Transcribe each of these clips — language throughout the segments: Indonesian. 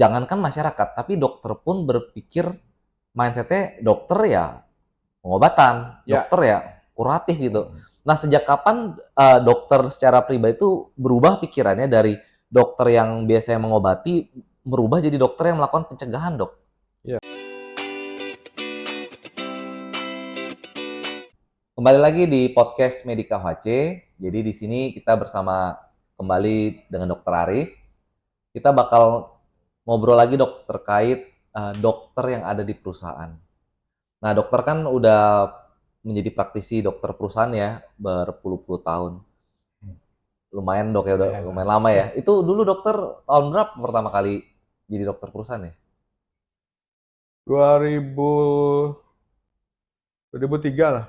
jangankan masyarakat, tapi dokter pun berpikir mindsetnya dokter ya pengobatan, Ya. dokter ya kuratif gitu. Nah, sejak kapan dokter secara pribadi itu berubah pikirannya dari dokter yang biasanya mengobati merubah jadi dokter yang melakukan pencegahan, dok? Ya. Kembali lagi di podcast Medika HC. Jadi di sini kita bersama kembali dengan Dokter Arif. Kita bakal ngobrol lagi dok terkait dokter yang ada di perusahaan. Nah, dokter kan udah menjadi praktisi dokter perusahaan ya berpuluh-puluh tahun. Lumayan dok ya, udah Lumayan lah. lumayan lama ya. Itu dulu dokter tahun berapa pertama kali jadi dokter perusahaan ya? 2003 lah.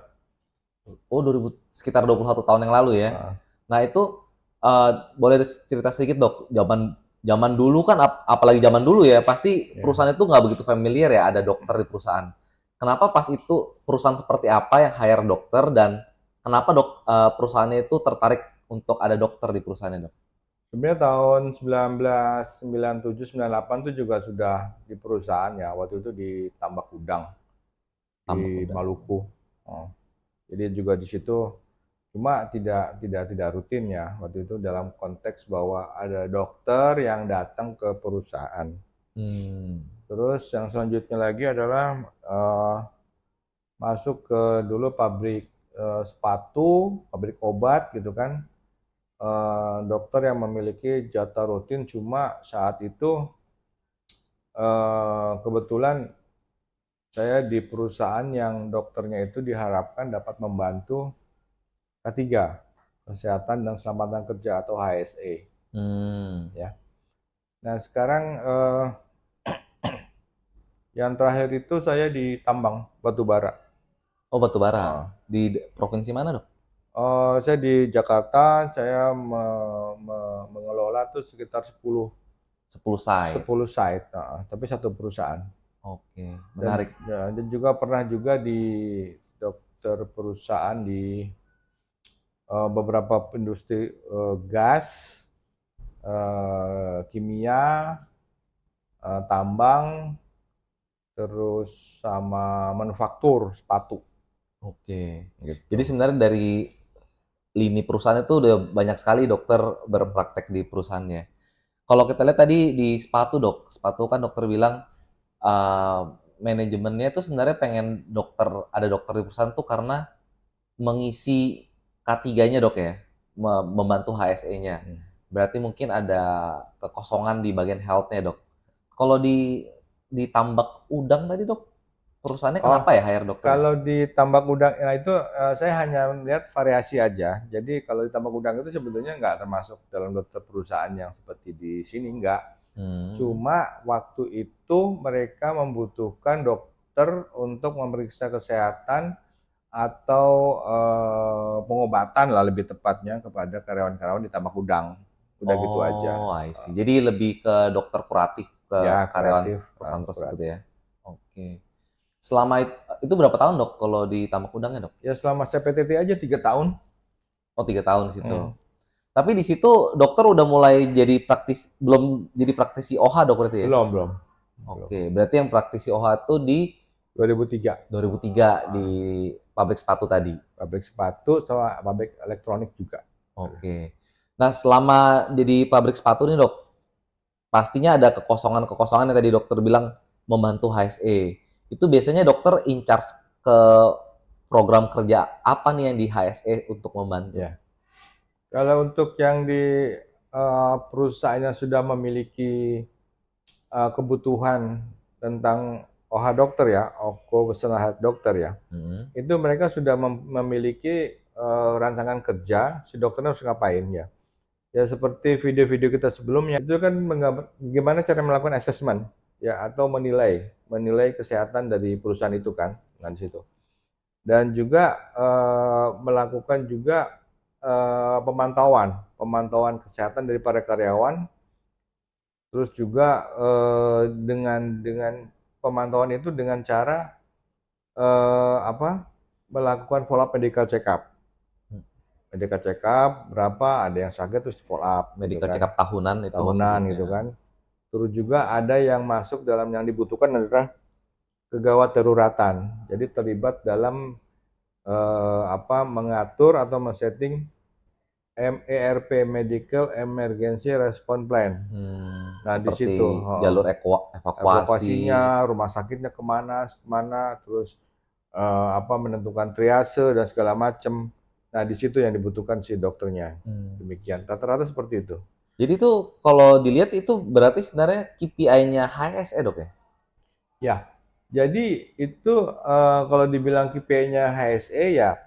Oh, 2000, sekitar 21 tahun yang lalu ya. Nah, Nah, itu boleh cerita sedikit dok, zaman zaman dulu kan apalagi zaman dulu ya, pasti ya. perusahaan itu nggak begitu familiar ya ada dokter di perusahaan. Kenapa pas itu perusahaan seperti apa yang hire dokter dan kenapa perusahaannya itu tertarik untuk ada dokter di perusahaannya dok? Sebenarnya tahun 1997, 98 itu juga sudah di perusahaan ya. Waktu itu di Tambak Udang Tambah di udah. Maluku. Oh, jadi juga di situ cuma tidak rutin ya. Waktu itu dalam konteks bahwa ada dokter yang datang ke perusahaan. Hmm. Terus yang selanjutnya lagi adalah masuk ke dulu pabrik sepatu, pabrik obat gitu kan. Dokter yang memiliki jatah rutin cuma saat itu kebetulan saya di perusahaan yang dokternya itu diharapkan dapat membantu K3, Kesehatan dan Keselamatan Kerja atau HSE Hmm. ya. Nah, sekarang yang terakhir itu saya di tambang batu bara. Oh, batu bara. Oh, Di provinsi mana dok? saya di Jakarta, saya mengelola tuh sekitar 10 10 site. 10 site, tapi satu perusahaan. Oke, Dan menarik. ya, dan juga pernah juga di dokter perusahaan di beberapa industri gas, kimia, tambang, terus sama manufaktur sepatu Oke. Jadi gitu. sebenarnya dari lini perusahaan itu udah banyak sekali dokter berpraktek di perusahaannya. Kalau kita lihat tadi di sepatu dok, sepatu kan dokter bilang uh, manajemennya itu sebenarnya pengen ada dokter di perusahaan tuh karena mengisi K3-nya dok ya, membantu HSE-nya. Hmm. Berarti mungkin ada kekosongan di bagian health-nya dok. Kalau di tambak udang tadi dok, perusahaannya Oh, kenapa ya hire dokter ya? kalau di tambak udang, nah itu saya hanya melihat variasi aja. Jadi kalau di tambak udang itu sebetulnya nggak termasuk dalam dokter perusahaan yang seperti di sini, nggak. Hmm. Cuma waktu itu mereka membutuhkan dokter untuk memeriksa kesehatan atau pengobatan lah lebih tepatnya kepada karyawan-karyawan di tambak udang. Udah gitu aja. Oh, I see. Jadi lebih ke dokter kuratif ke Ya, karyawan kreatif, perusahaan tersebut kuratif. ya. Oke. Selama itu berapa tahun dok kalau di Tambak Udangnya dok? Ya selama saya PTT aja 3 tahun. Oh, 3 tahun di situ. Hmm. Tapi di situ dokter udah mulai jadi belum jadi praktisi OH dok berarti ya? Belum, belum. Belum. Oke, berarti yang praktisi OH itu di 2003. 2003 di Ah, pabrik sepatu tadi. pabrik sepatu sama pabrik elektronik juga. Oke. Nah, selama jadi pabrik sepatu nih dok, pastinya ada kekosongan-kekosongan yang tadi dokter bilang membantu HSE. Itu biasanya dokter in charge ke program kerja apa nih yang di HSE untuk membantu? Ya. Kalau untuk yang di perusahaan yang sudah memiliki kebutuhan tentang OH dokter ya, occupational health dokter ya, Hmm. itu mereka sudah memiliki rancangan kerja si dokternya harus ngapain ya. Ya seperti video-video kita sebelumnya itu kan gimana cara melakukan assessment ya atau menilai kesehatan dari perusahaan itu kan dengan situ. Dan juga melakukan juga pemantauan kesehatan dari para karyawan. Terus juga dengan pemantauan itu dengan cara apa? Melakukan follow up medical check up. Medical check up berapa, ada yang sakit terus follow up gitu Medical check kan. up tahunan itu Tahunan maksudnya. gitu kan. Terus juga ada yang masuk dalam yang dibutuhkan adalah kegawat daruratan. Jadi terlibat dalam mengatur atau men-setting MERP Medical Emergency Response Plan. Nah di Seperti situ jalur evakuasi. evakuasinya, rumah sakitnya kemana, terus menentukan triase dan segala macam. Nah di situ yang dibutuhkan si dokternya. Demikian. Rata-rata seperti itu. Jadi tuh kalau dilihat itu berarti sebenarnya KPI-nya HSE dok ya? Ya, jadi itu kalau dibilang KPI-nya HSE ya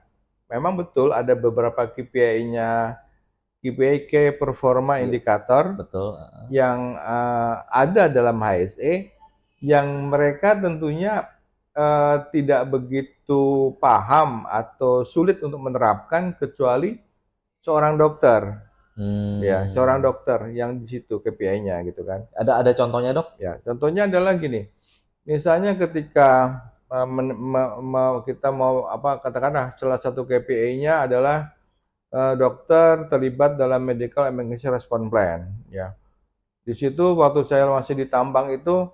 memang betul ada beberapa KPI-nya, KPI Key Performa Iya, Indikator betul. yang ada dalam HSE yang mereka tentunya tidak begitu paham atau sulit untuk menerapkan kecuali seorang dokter. Ya, seorang dokter yang di situ KPI-nya gitu kan. Ada contohnya dok? Ya, contohnya adalah gini. Misalnya ketika kita mau katakanlah salah satu KPI-nya adalah dokter terlibat dalam medical emergency response plan ya. Di situ waktu saya masih di tambang itu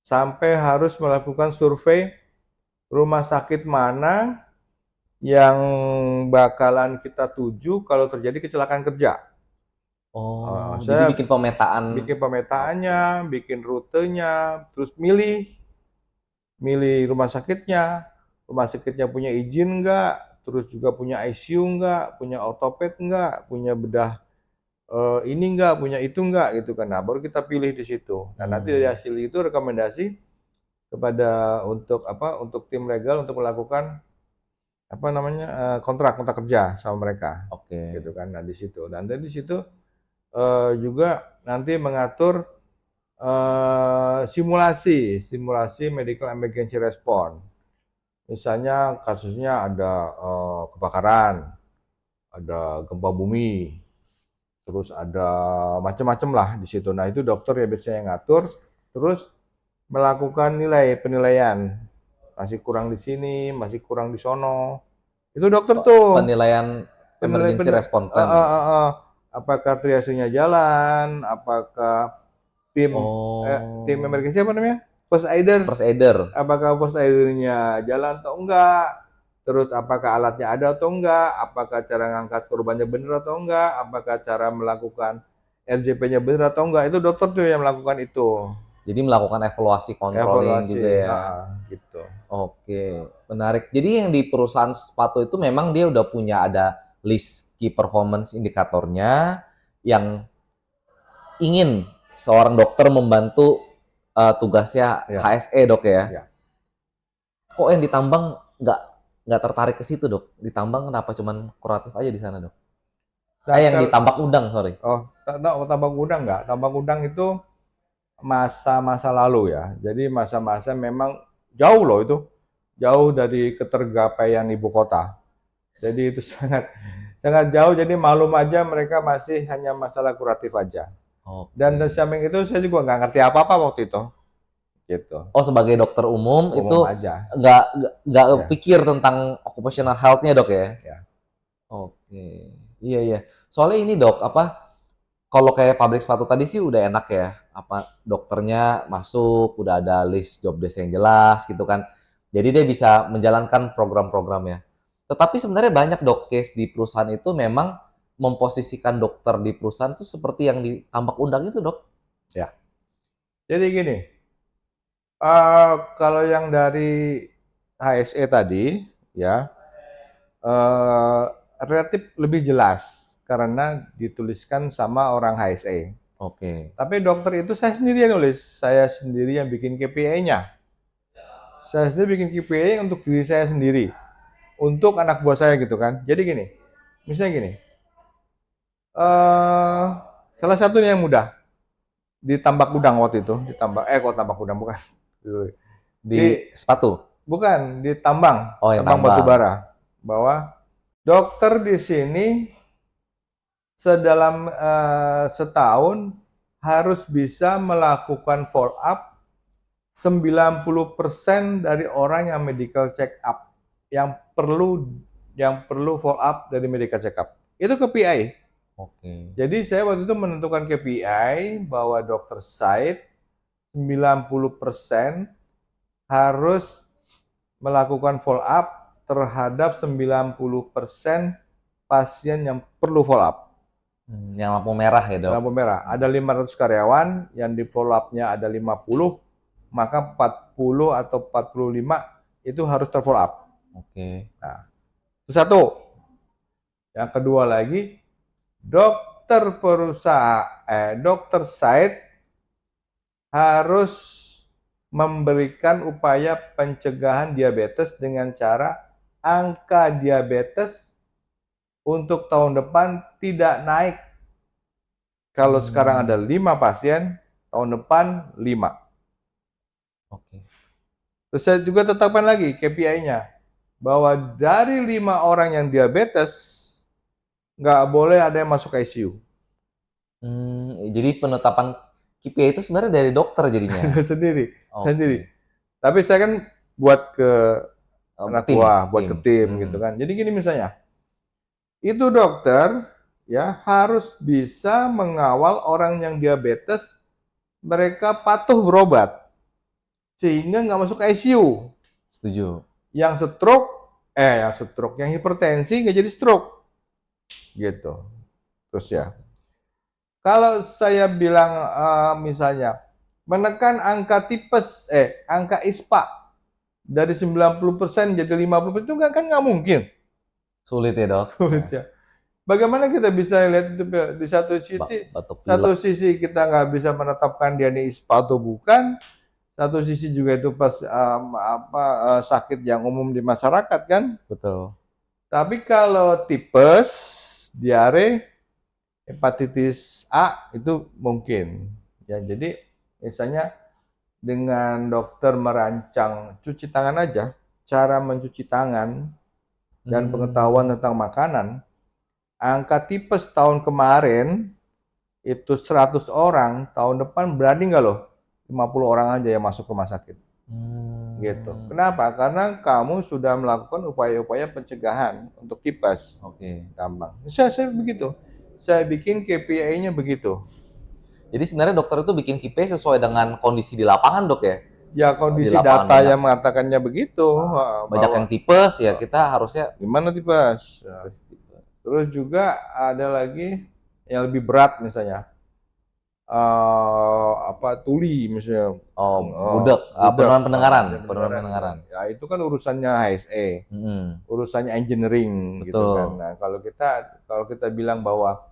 sampai harus melakukan survei rumah sakit mana yang bakalan kita tuju kalau terjadi kecelakaan kerja. Oh, jadi Saya bikin pemetaan. bikin Oke. pemetaannya, bikin rutenya, terus milih rumah sakitnya punya izin nggak, terus juga punya ICU nggak, punya ortoped nggak, punya bedah ini nggak, punya itu nggak gitu kan. Nah baru kita pilih di situ. Nah nanti dari hasil itu rekomendasi kepada untuk tim legal untuk melakukan kontrak kerja sama mereka Oke. gitu kan. Nah di situ dan dari situ juga nanti mengatur simulasi medical emergency response. Misalnya kasusnya ada kebakaran, ada gempa bumi, terus ada macam-macam lah di situ. Nah itu dokter ya biasanya yang ngatur, terus melakukan penilaian, masih kurang di sini, masih kurang di sono. Itu dokter tuh Penilaian penilai emergency penilai response plan ya? apakah triasenya jalan, apakah tim Oh, emergency apa namanya? First aider, first aider. apakah first aider-nya jalan atau enggak? Terus apakah alatnya ada atau enggak? Apakah cara ngangkat korbannya benar atau enggak? Apakah cara melakukan RJP-nya benar atau enggak? Itu dokter tuh yang melakukan itu. Jadi melakukan evaluasi controlling Evaluasi, juga ya. gitu. Oke, menarik. Jadi yang di perusahaan sepatu itu memang dia udah punya ada list key performance indikatornya yang ingin seorang dokter membantu tugasnya Ya, HSE dok ya. ya. Kok yang ditambang nggak tertarik ke situ dok? Ditambang kenapa cuman kuratif aja di sana dok? Nah, Yang ditambak udang sorry. tambang udang enggak? Tambang udang itu masa-masa lalu ya. Jadi masa-masa memang jauh loh itu. Jauh dari ketergapaian ibu kota. Jadi itu sangat sangat jauh. Jadi malum aja mereka masih hanya masalah kuratif aja. Dan Oke. dari samping itu saya juga nggak ngerti apa-apa waktu itu. Gitu. Oh sebagai dokter umum itu Umum aja. nggak Ya, pikir tentang occupational health-nya dok ya? ya. Oke. Iya iya. Soalnya ini dok apa? Kalau kayak pabrik sepatu tadi sih udah enak ya. Apa dokternya masuk, udah ada list job desk yang jelas gitu kan. Jadi dia bisa menjalankan program-programnya. Tetapi sebenarnya banyak dok case di perusahaan itu memang memposisikan dokter di perusahaan itu seperti yang ditambak undang itu dok. Ya. Jadi gini, kalau yang dari HSE tadi, ya, eh, relatif lebih jelas karena dituliskan sama orang HSE. Oke. Tapi dokter itu saya sendiri yang nulis, saya sendiri yang bikin KPI-nya. Saya sendiri bikin KPI untuk diri saya sendiri, untuk anak buah saya gitu kan. Jadi gini, misalnya gini, eh salah satunya yang mudah, ditambak udang waktu itu, kok tambak udang bukan, Di sepatu. bukan ditambang, Oh yang tambang batu tambang. bara, bahwa dokter di sini sedalam setahun harus bisa melakukan follow up 90% dari orang yang medical check up yang perlu follow up dari medical check up. Itu KPI. Oke. Jadi saya waktu itu menentukan KPI bahwa dokter site 90% harus melakukan follow up terhadap 90% pasien yang perlu follow up. Yang lampu merah ya, Dok? Lampu merah. Ada 500 karyawan, yang di follow up-nya ada 50, maka 40 atau 45 itu harus terfollow up. Oke. Nah, itu satu. Yang kedua lagi, dokter site harus memberikan upaya pencegahan diabetes dengan cara angka diabetes untuk tahun depan tidak naik. Kalau sekarang ada 5 pasien, tahun depan 5. Oke. Terus saya juga tetapkan lagi KPI-nya, bahwa dari 5 orang yang diabetes, nggak boleh ada yang masuk ICU. Jadi penetapan KPI itu sebenarnya dari dokter jadinya. Sendiri, sendiri. Oke. Tapi saya kan buat ke anak Tim, buah, buat ke tim. tim gitu kan. Jadi gini misalnya, itu dokter ya harus bisa mengawal orang yang diabetes, mereka patuh berobat sehingga nggak masuk ICU. Setuju. Yang stroke, yang hipertensi nggak jadi stroke, gitu. Terus ya, kalau saya bilang misalnya menekan angka tipes, angka ISPA dari 90% jadi 50% itu nggak mungkin. Sulit ya, Dok? Sulit ya. Bagaimana kita bisa lihat itu di Batuk satu pilek. sisi kita nggak bisa menetapkan dia ini ISPA atau bukan, satu sisi juga itu pas sakit yang umum di masyarakat kan. Betul. Tapi kalau tipes, diare, hepatitis A itu mungkin. Ya, jadi misalnya dengan dokter merancang cuci tangan aja, cara mencuci tangan dan pengetahuan tentang makanan, angka tipes tahun kemarin itu 100 orang, tahun depan berani nggak loh 50 orang aja yang masuk rumah sakit. Gitu. Kenapa? Karena kamu sudah melakukan upaya-upaya pencegahan untuk tipes. Oke. Gampang. Saya begitu. Saya bikin KPI-nya begitu. Jadi sebenarnya dokter itu bikin KPI sesuai dengan kondisi di lapangan, Dok ya? Ya Di kondisi lapangan data banyak yang mengatakannya begitu, banyak yang bahwa tipes ya kita harusnya gimana tipes. tipes. Terus juga ada lagi yang lebih berat misalnya tuli misalnya, Oh, budek, budak, penurunan pendengaran, penurunan pendengaran itu. pendengaran. Ya itu kan urusannya HSE, urusannya engineering gitu kan. Betul. Nah kalau kita bilang bahwa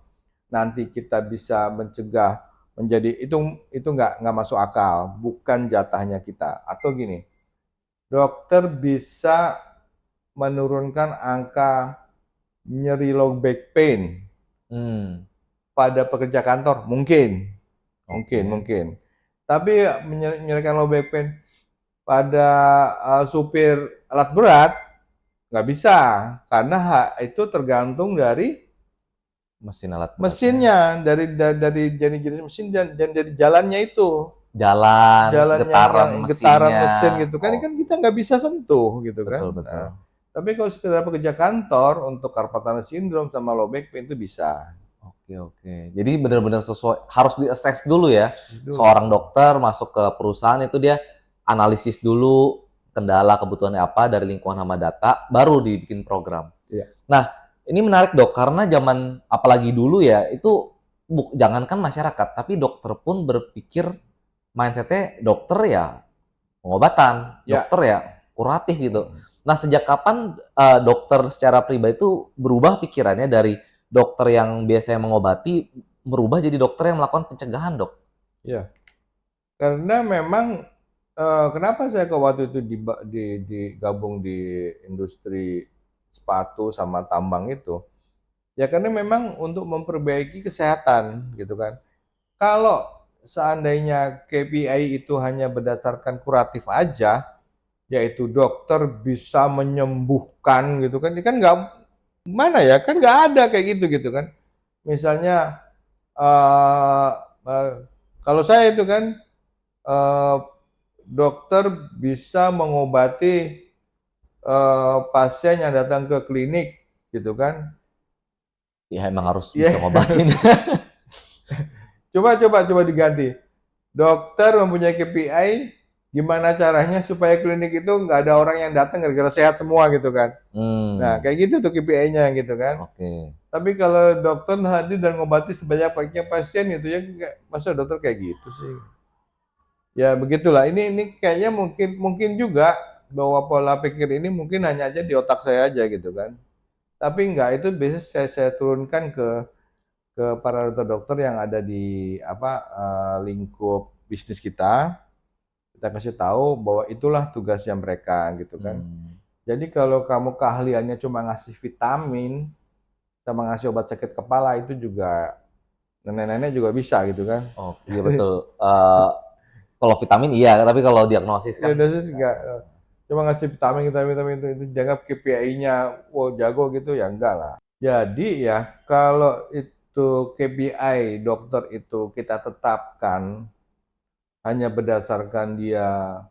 nanti kita bisa mencegah menjadi itu nggak masuk akal, bukan jatahnya kita. Atau gini, dokter bisa menurunkan angka nyeri low back pain Hmm. pada pekerja kantor, mungkin. Oke. Mungkin. Tapi menyerikan low back pain pada supir alat berat nggak bisa, karena itu tergantung dari Mesin alat beratnya. mesinnya, dari jenis mesin dan dari jalannya itu. Jalan, getaran Getaran mesinnya. mesin gitu kan, Oh, kan kita nggak bisa sentuh gitu kan. betul betul. Nah, tapi kalau sekedar pekerja kantor untuk carpal tunnel syndrome sama low back pain itu bisa. Oke oke. Jadi benar-benar sesuai harus di-assess dulu ya. Dulu. Seorang dokter masuk ke perusahaan itu dia analisis dulu kendala kebutuhannya apa dari lingkungan sama data, baru dibikin program. Iya. Nah, ini menarik dok karena zaman apalagi dulu ya itu jangankan masyarakat tapi dokter pun berpikir mindsetnya dokter ya pengobatan, Ya. dokter ya kuratif gitu. Nah, sejak kapan dokter secara pribadi itu berubah pikirannya dari dokter yang biasanya mengobati merubah jadi dokter yang melakukan pencegahan, dok? Ya. Karena memang kenapa saya ke waktu itu digabung di industri sepatu sama tambang itu? Ya karena memang untuk memperbaiki kesehatan gitu kan. Kalau seandainya KPI itu hanya berdasarkan kuratif aja, yaitu dokter bisa menyembuhkan gitu kan, ini kan nggak mana ya, kan nggak ada kayak gitu kan. Misalnya uh, uh, kalau saya itu kan uh, dokter bisa mengobati pasien yang datang ke klinik gitu kan Ya emang harus Ya, bisa ngobatin. coba diganti. Dokter mempunyai KPI, gimana caranya supaya klinik itu nggak ada orang yang datang gara-gara sehat semua gitu kan. Nah, Hmm, kayak gitu tuh KPI-nya gitu kan. oke. Tapi kalau dokter hadir dan ngobati sebanyak-banyaknya pasien gitu ya, masa dokter kayak gitu sih? Ya begitulah. Ini kayaknya mungkin mungkin juga bahwa pola pikir ini mungkin hanya aja di otak saya aja gitu kan. Tapi enggak, itu biasanya saya turunkan ke para dokter-dokter yang ada di apa lingkup bisnis kita. Kita kasih tahu bahwa itulah tugasnya mereka gitu kan. Hmm, Jadi kalau kamu keahliannya cuma ngasih vitamin sama ngasih obat sakit kepala itu juga nenek-nenek juga bisa gitu kan. oke, iya betul. Kalau vitamin iya, tapi kalau diagnosis Ya kan dosis nggak. enggak cuma ngasih vitamin itu dianggap KPI-nya wow jago gitu ya enggak lah. Jadi ya kalau itu KPI dokter itu kita tetapkan hanya berdasarkan dia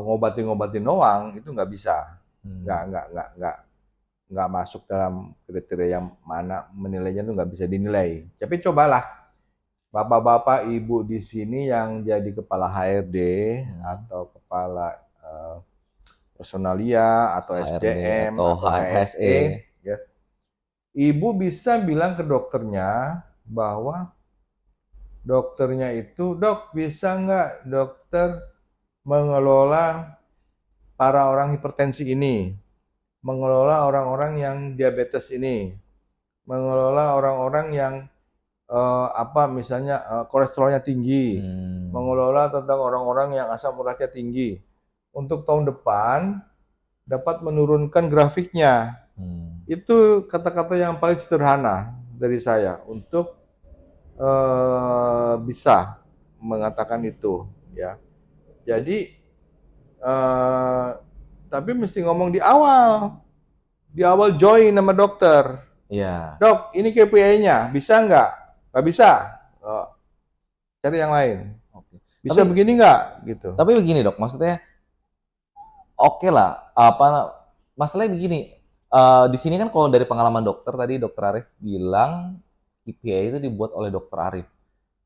ngobatin-ngobatin doang itu nggak bisa. Nggak Hmm, nggak nggak nggak nggak masuk dalam kriteria yang mana menilainya itu nggak bisa dinilai. Tapi cobalah bapak-bapak ibu di sini yang jadi kepala HRD hmm. atau kepala eh, personalia atau HRD SDM atau atau HSE. HSE, ya, ibu bisa bilang ke dokternya bahwa dokternya itu, dok bisa nggak dokter mengelola para orang hipertensi ini, mengelola orang-orang yang diabetes ini, mengelola orang-orang yang apa misalnya kolesterolnya tinggi, Hmm, mengelola tentang orang-orang yang asam uratnya tinggi. Untuk tahun depan dapat menurunkan grafiknya. hmm. Itu kata-kata yang paling sederhana dari saya untuk bisa mengatakan itu, ya. Jadi tapi mesti ngomong di awal join nama dokter. Iya, Dok, ini KPI-nya, bisa nggak? Nggak bisa. Oh, cari yang lain. oke. Bisa Tapi begini nggak? Gitu. tapi begini dok, maksudnya oke lah. Apa masalahnya begini? Di sini kan kalau dari pengalaman dokter tadi dokter Arif bilang KPI itu dibuat oleh dokter Arif.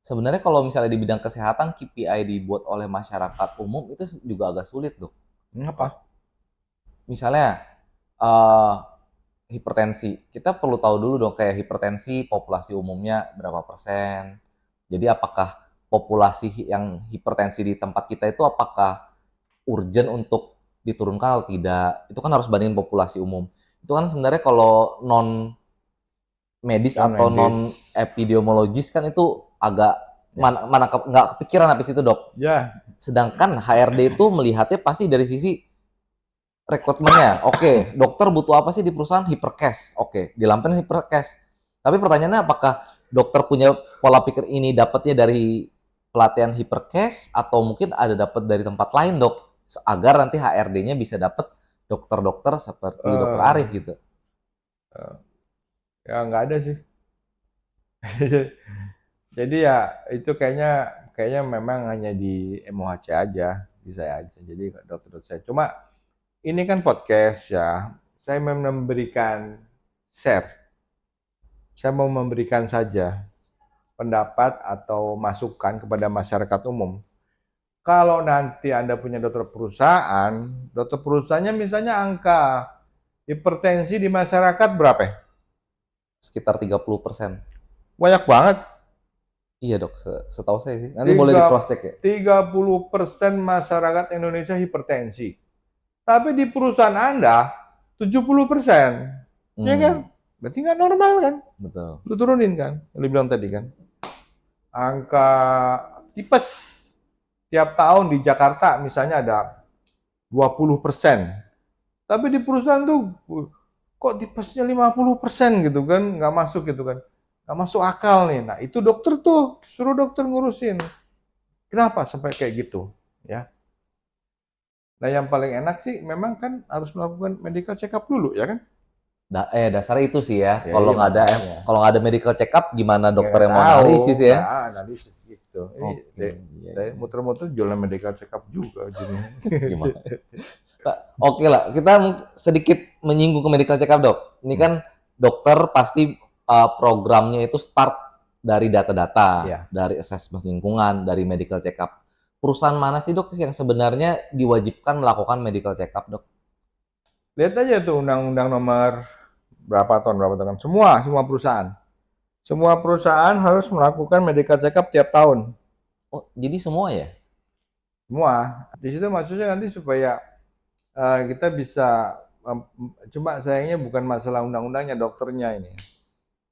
Sebenarnya kalau misalnya di bidang kesehatan KPI dibuat oleh masyarakat umum itu juga agak sulit dok. Apa? Misalnya eh, hipertensi, kita perlu tahu dulu dong kayak hipertensi populasi umumnya berapa persen. Jadi apakah populasi yang hipertensi di tempat kita itu apakah urgent untuk diturunkan atau tidak? Itu kan harus bandingin populasi umum. Itu kan sebenarnya kalau non medis Non atau medis. non epidemiologis kan itu agak Ya. nggak kepikiran habis itu dok. Ya. Sedangkan HRD itu melihatnya pasti dari sisi rekrutmennya. Oke, dokter butuh apa sih di perusahaan? Hipercash. Oke, dilampirin hipercash. Tapi pertanyaannya apakah dokter punya pola pikir ini dapatnya dari pelatihan hipercash atau mungkin ada dapat dari tempat lain, Dok? Agar nanti HRD-nya bisa dapat dokter-dokter seperti dokter Arif eh gitu. ya nggak ada sih. Jadi ya itu kayaknya kayaknya memang hanya di MOHC aja, di saya aja. Jadi dokter-dokter saya. Cuma ini kan podcast ya. Saya memberikan share. Saya mau memberikan saja pendapat atau masukan kepada masyarakat umum. Kalau nanti Anda punya dokter perusahaannya misalnya angka hipertensi di masyarakat berapa ya? Sekitar 30%. Banyak banget. Iya, Dok. Setahu saya sih. Nanti boleh di Tiga cross check ya. 30% masyarakat Indonesia hipertensi. Tapi di perusahaan Anda 70%. Ya kan? Hmm, Berarti nggak normal kan? betul. Lu turunin kan? Lu bilang tadi kan. Angka tipes tiap tahun di Jakarta misalnya ada 20%. Tapi di perusahaan tuh kok tipesnya 50% gitu kan? Nggak masuk gitu kan? Nggak masuk akal nih. Nah itu dokter tuh suruh dokter ngurusin. Kenapa sampai kayak gitu? Ya. Nah yang paling enak sih memang kan harus melakukan medical check up dulu ya kan? Dasarnya itu sih ya. Ya iya makanya. Kalau nggak ada medical check up, gimana Ya dokter nggak yang mau tahu, analisis nggak ya? analisis gitu. Ini Oke, iya, dari iya. muter-muter jualan medical check up juga jadi. Gimana? Oke lah, kita sedikit menyinggung ke medical check up dok. Ini Hmm. kan dokter pasti programnya itu start dari data-data, Ya. dari assessment lingkungan, dari medical check up. Perusahaan mana sih dok yang sebenarnya diwajibkan melakukan medical check up dok? Lihat aja tuh undang-undang nomor berapa tahun. Semua perusahaan. Semua perusahaan harus melakukan medical check up tiap tahun. Oh, jadi semua ya? Semua. Di situ maksudnya nanti supaya kita bisa cuma sayangnya bukan masalah undang-undangnya, dokternya ini.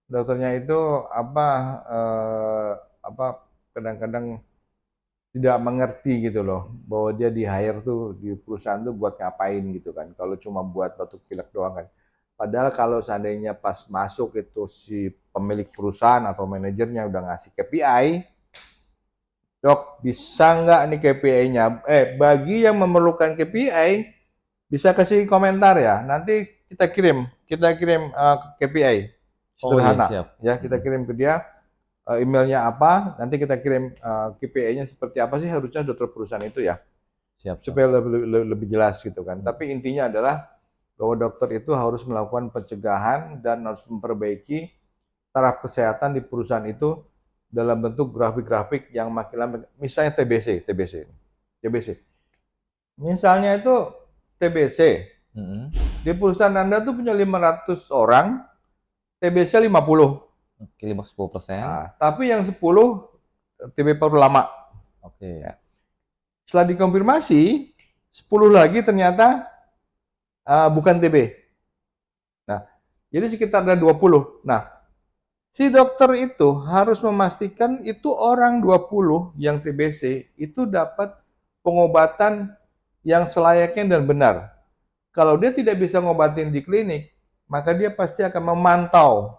Dokternya itu apa kadang-kadang tidak mengerti gitu loh bahwa dia di hire tuh di perusahaan tuh buat ngapain gitu kan. Kalau cuma buat batuk pilek doang kan. Padahal kalau seandainya pas masuk itu si pemilik perusahaan atau manajernya udah ngasih KPI, dok bisa nggak nih KPI-nya? Bagi yang memerlukan KPI bisa kasih komentar ya. Nanti kita kirim KPI Oh iya sederhana siap. ya. Kita kirim ke dia emailnya apa. Nanti kita kirim KPI-nya seperti apa sih harusnya dokter perusahaan itu ya, Siap dok. supaya lebih jelas gitu kan. Tapi intinya adalah bahwa dokter itu harus melakukan pencegahan dan harus memperbaiki taraf kesehatan di perusahaan itu dalam bentuk grafik-grafik yang makin lama. Misalnya TBC. Misalnya itu TBC. Di perusahaan Anda tuh punya 500 orang, TBC 50. Oke, 10%. Nah, tapi yang 10 TB paru lama. Oke. Ya. Setelah dikonfirmasi, 10 lagi ternyata bukan TB. Nah, jadi sekitar ada 20. Nah, si dokter itu harus memastikan itu orang 20 yang TBC itu dapat pengobatan yang selayaknya dan benar. Kalau dia tidak bisa ngobatin di klinik, maka dia pasti akan memantau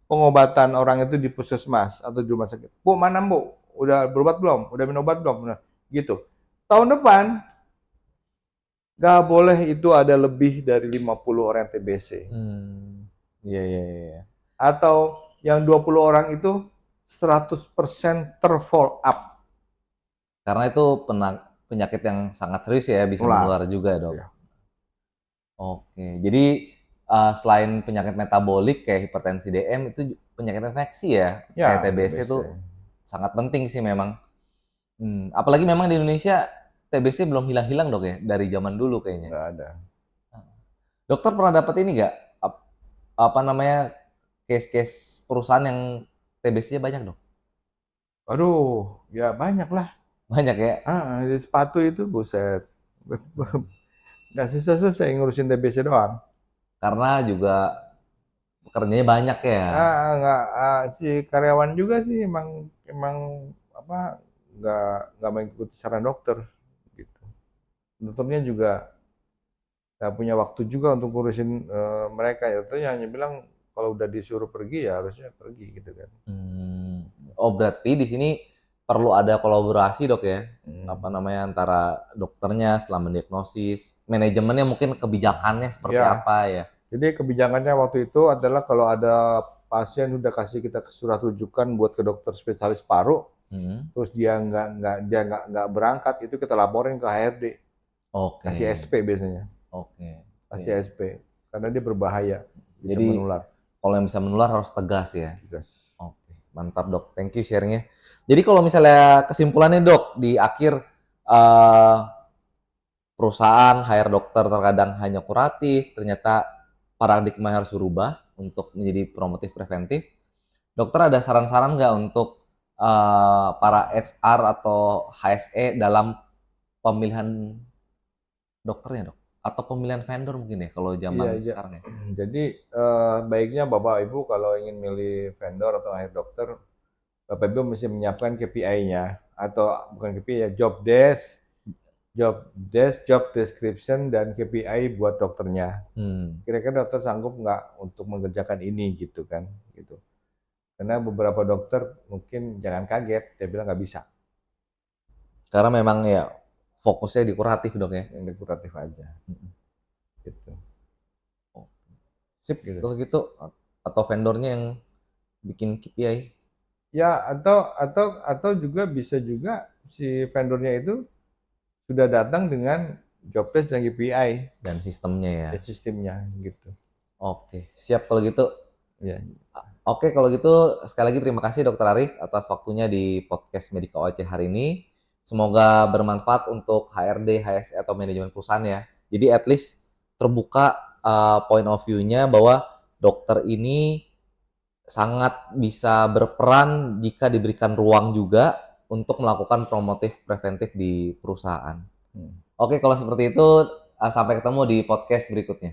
pengobatan orang itu di puskesmas atau di rumah sakit. Bu, mana Bu? Udah berobat belum? Udah minum obat belum? Nah, gitu. Tahun depan, nggak boleh itu ada lebih dari 50 orang TBC. Iya, iya, iya. Atau yang 20 orang itu 100% terfollow up. Karena itu penyakit yang sangat serius ya, bisa menular juga dok. Ya. Oke, jadi selain penyakit metabolik kayak hipertensi DM, itu penyakit infeksi ya, Ya, kayak TBC itu sangat penting sih memang. Apalagi memang di Indonesia TBC belum hilang-hilang dok ya, dari zaman dulu kayaknya. Nggak ada. Dokter pernah dapat ini nggak, apa namanya, case-case perusahaan yang TBC-nya banyak dok? Aduh, ya banyak lah. Banyak ya? Di sepatu itu buset. Nggak susah-susah ngurusin TBC doang. Karena juga pekerjaannya banyak ya. Nggak, si karyawan juga sih emang emang apa nggak mengikuti saran dokter gitu. Dokternya juga nggak punya waktu juga untuk ngurusin mereka ya. Dokternya hanya bilang kalau udah disuruh pergi ya harusnya pergi gitu kan. Oh berarti di sini perlu ada kolaborasi dok ya, apa Hmm. namanya antara dokternya setelah mendiagnosis, manajemennya mungkin kebijakannya seperti Ya, apa ya? jadi kebijakannya waktu itu adalah kalau ada pasien udah kasih kita surat rujukan buat ke dokter spesialis paru, terus dia nggak berangkat, itu kita laporin ke HRD, Oke, kasih SP biasanya, oke, kasih oke. SP, karena dia berbahaya, bisa Jadi menular. kalau yang bisa menular harus tegas ya. Tugas. Oke, mantap dok, thank you sharingnya. Jadi kalau misalnya kesimpulannya dok di akhir eh, perusahaan hire dokter terkadang hanya kuratif, ternyata paradigma harus berubah untuk menjadi promotif preventif. Dokter ada saran-saran nggak untuk para HR atau HSE dalam pemilihan dokternya dok? Atau pemilihan vendor mungkin ya kalau Iya, zaman iya. sekarang ya? Jadi baiknya Bapak Ibu kalau ingin milih vendor atau hire dokter, Bapak Ibu mesti menyiapkan KPI-nya atau bukan KPI ya, job description dan KPI buat dokternya. Kira-kira dokter sanggup nggak untuk mengerjakan ini gitu kan, gitu. Karena beberapa dokter mungkin jangan kaget, dia bilang nggak bisa, Karena memang ya fokusnya di kuratif dok ya. yang dekoratif aja, gitu. Oh, sip Gitu. kalau gitu atau vendornya yang bikin KPI Ya atau juga bisa juga si vendornya itu sudah datang dengan job desk dan KPI dan sistemnya ya. sistemnya gitu. Oke, siap kalau gitu. Ya, Oke, kalau gitu sekali lagi terima kasih Dokter Arif atas waktunya di podcast Medika OC hari ini. Semoga bermanfaat untuk HRD, HSE atau manajemen perusahaan ya. Jadi at least terbuka point of view-nya bahwa dokter ini sangat bisa berperan jika diberikan ruang juga untuk melakukan promotif preventif di perusahaan. hmm. Oke, kalau seperti itu sampai ketemu di podcast berikutnya.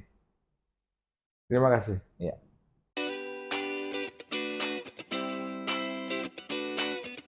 Terima kasih. Ya.